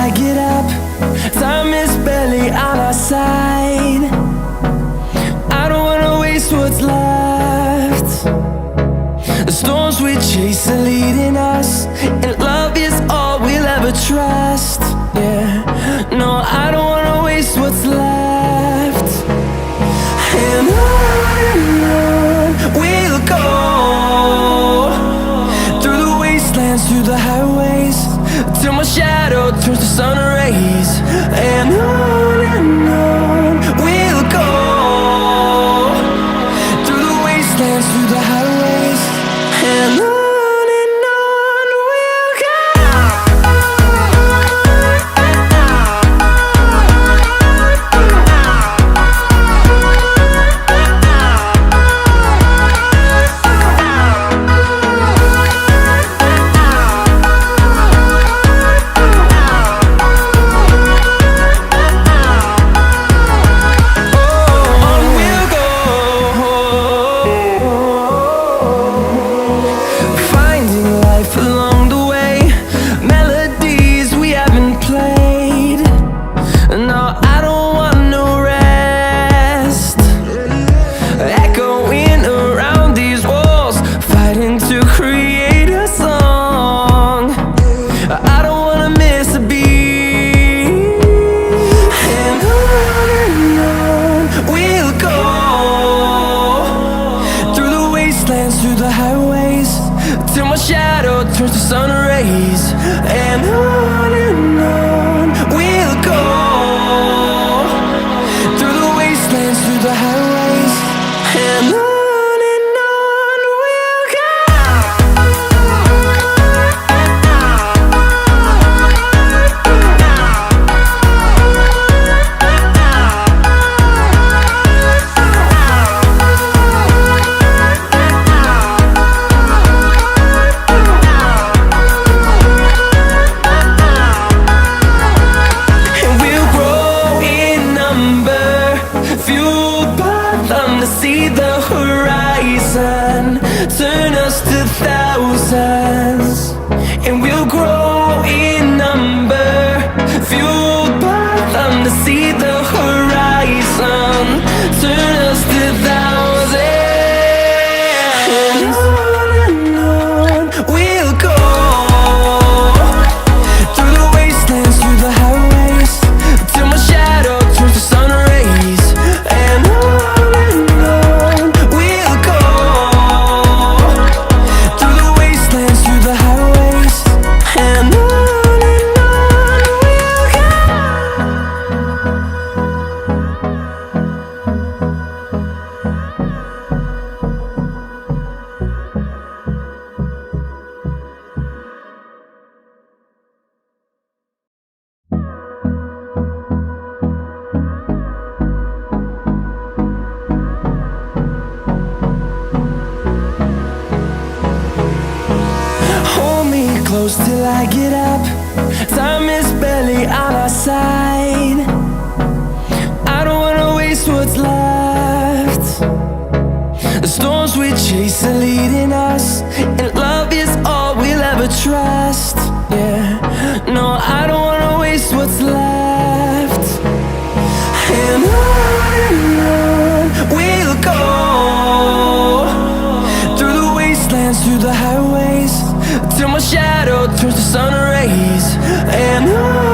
I get up. Time is barely on our side. I don't wanna waste what's left. The storms we chase are leading us, and love is all we'll ever trust. Yeah, no, I don't wanna waste what's left. And on we'll go, through the wastelands, through the highways, till my shadow turns to sun rays. And on we'll go, through the wastelands, through the highways, and on we'll go. Through the highways, till my shadow turns to sun rays. And on we'll go, through the wastelands, through the highways, and on we'll go. See the horizon turn us to thousands, and we'll grow in number, fueled by them. To see the horizon turn us to thousands, and on we'll go, through the wastelands, through the highways, till my shadow turns to sun rays. And close till I get up. Time is barely on our side. I don't wanna waste what's left. The storms we chase are leading us, and love is all we'll ever trust. Yeah, no, I don't wanna waste what's left. And on we'll go, through the wastelands, through the highways, till my shadow turns to sun rays. And on